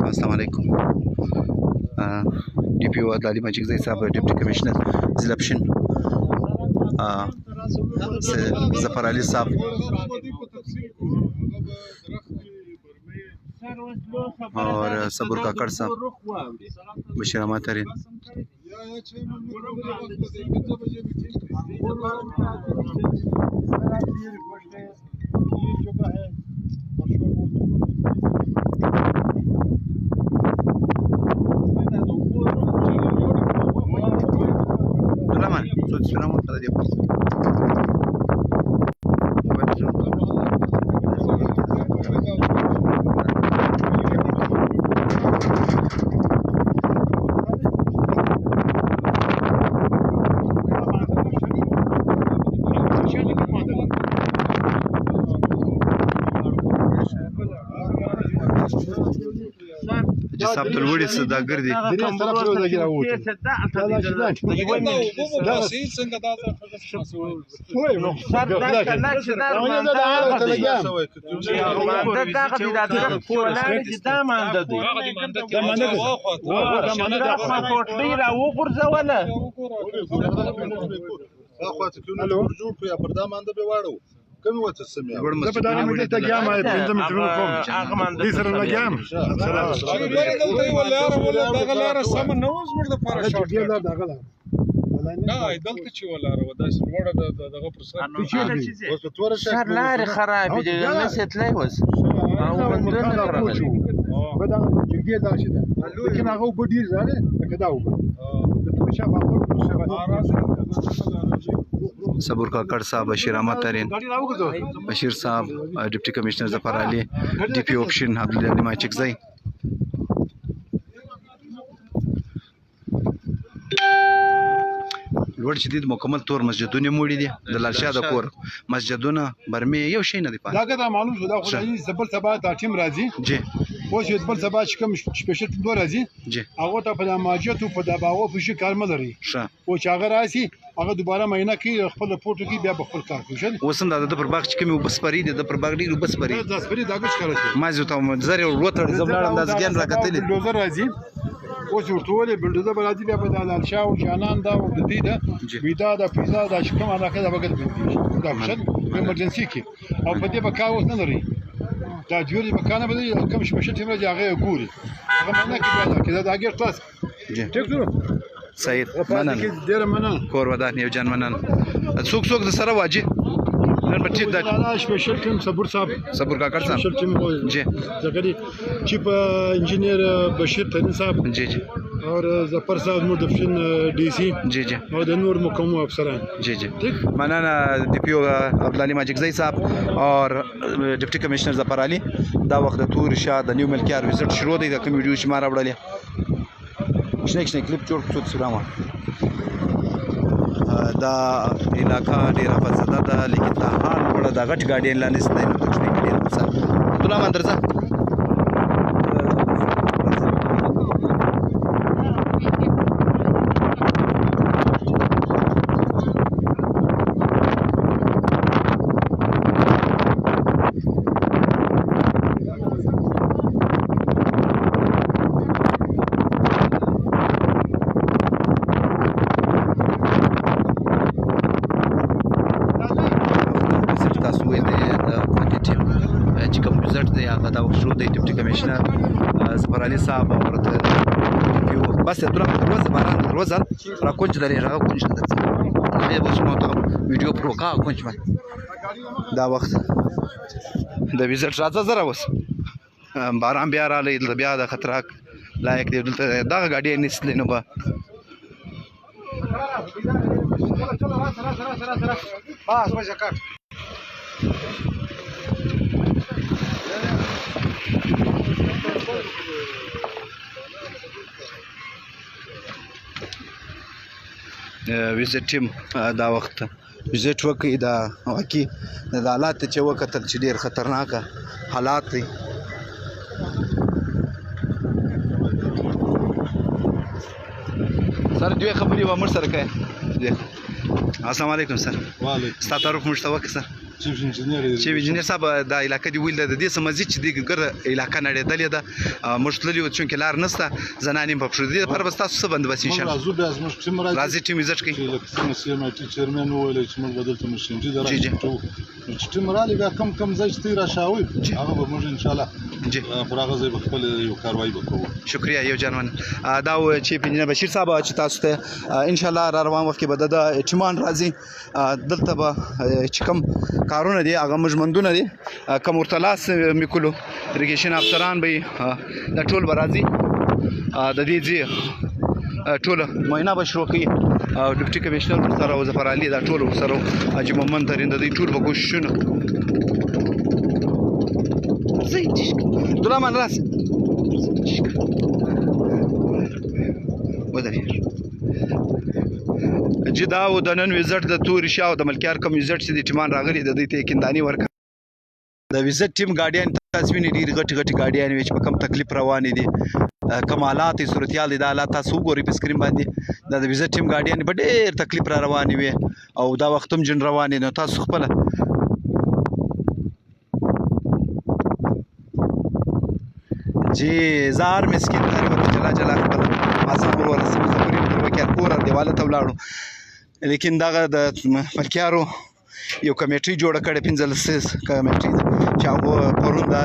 अस्सलाम वालेकुम। DPO अदलाली मजिद साहब, डिप्टी कमिश्नर ज़िला पशिन ज़फ़र अली साहब और सबुर काकड़ साहब, बशीर अहमद तरीन। جساب تلوړي صداګر دي كم وقت السمية؟ ده بدأنا من التجمع بنزم تلوكم. دي سر النجام. ولا دغلا رسم النوز ولا فارش. لا دغلا. لا يدلت شيء ولا ودا سمورة دغلا برسال. بس بتورش. شهر لا خراب دي نسيت لا يوز. أو بندون خراب. بدأ جديد داشة. لكن أغو بدير زاره كده هو. सबुर काकड़ साहब, बशीर अहमद तरीन, बशीर साहब, deputy commissioner Zafar Ali, DPO option Abdul माचिकज़ई। لوړ شدید مکمل تور مسجدونه موړي دي د لالشاه د کور مسجدونه برمه یو شي نه دی پاتې. دا معلوم شو دا خو زبل سبا ته ټیم راځي جی خو چې زبل سبا چې کوم سپیشل ټیم راځي جی هغه ته په ماجت او په دباغو په شي کار ملري ښه او چې هغه راسي هغه دوباره مینه کوي خپل پورټو کې بیا خپل کار کوي. اوسم دا د پر باغ چې کوم وبس پری دي د پر باغ ډیر وبس پری دا سپری دا ګش کار کوي ما زه ته زری وروتر زمړم د ځګن راکتلې بلډوزر راځي او چې ورته بلډوزر راځي بیا په لالشاه او جانان دا او د دې دا ویدا دا پیزا دا چې کوم علاقه دا بغل دا مشن ایمرجنسي کې او په دې بکا اوس نه لري دا جوړي مکانه بده کوم سپیشل ټیم راځي هغه ګوري هغه معنی کې بیا دا ګر کلاس ټیک نو سید منن ډیر منن کور ودان یو جان منن څوک څوک د سره واجی نن بچی دا سپیشل ټیم صبر صاحب صبر کاکړ صاحب سپیشل ټیم جی ځکه چیف انجینیر بشیر تنین صاحب جی جی اور ظفر صاحب مدفشن DC جی جی اور د نور مقام افسران جی جی مننه DPO عبدالعلی ماجکزئی صاحب اور ډیپټي کمشنر ظفر علي. دا وخت د تور شاه د نیو ملکیار وزټ شروع دی د کوم ویډیو چې ما راوړلې شنه کلیپ جوړ څو سلامه دا علاقہ ډیر افسده ده لیکن دا حال وړه د غټ ګاډین لاندې ستای نو د شنه کلیپ سره عبد الله مندرزه डिप्टी कमिश्नर ظفر علي صاحب और بس طلع روز باران روز را كنت دري را كنت دري بس ما فيديو بروكا كنت دا وخت د ویزټ راځه زره وس باران بیا را لید بیا د خطرناک لایق دی دا غاډي نسل نو با بس وځه کټ ویزټ ټیم دا وخت ویزټ وکړي دا واقعي د حالات چې وکتل چې ډېر خطرناک حالات دي. سر دوی خبرې و امر سره کوي. السلام علیکم سر. وعلیکم ستا تعارف مشته وکړه سر. چیف انجینیر چیف انجینیر صاحب دا علاقه دی ویل د دې څه مزید چې د ګرده علاقه نړېدلې ده موږ تللي وو چونکې لار نشته زنانې په پښو دي پر بس تاسو څه بندوبست ان شاء الله راځو بیا زموږ ټیم راځي ټیم وزټ کوي څنګه سیمایټي چیرمن وویل چې موږ بدلته مشنجي جی جی چې ټیم را لګا کم ځای چې را شاوي هغه به موږ ان شاء الله جی پر هغه ځای خپل یو کاروایی وکړو شکریا یو جانمن دا و چیف انجینیر بشیر صاحب چې تاسو ته ان شاء الله را روان وخت کې به د ټیمان راځي دلته به چې کوم کارونه دي هغه مجمندونه دي کوم ورته لاس میکولو اریګیشن افسران به د ټول به راځي د دې ځای ټول معاینه به شروع کوي او ډیپټي کمشنر ورسره او ظفر علي دا ټول ورسره حاجي محمد ترین د دې ټول به کوششونه دلمان راس ودرېږه چې دا و د نن وزټ د تورې شا او د ملکیار کوم وزټ چې د ټیمان راغلي د دې ته کینداني ورکړه د وزټ ټیم ګاډیان تاسو وینئ ډېر غټ ګاډیان وي چې په کم تکلیف روانې دي کوم حالات صورتحال دي دا حالات تاسو وګورئ په سکرین باندې دا د وزټ ټیم ګاډیان په ډېر تکلیف را روانې وي او دا وخت هم جن روانې نو تاسو خپله جی زار مسکین هر وخت جلا خپل ما صبر ورسمه خبرې پر وکړ کور دیواله ته ولاړو لیکن دغه د ملکیارو یو کمیټي جوړه کړې 15 کمیټي چې هغه پرون د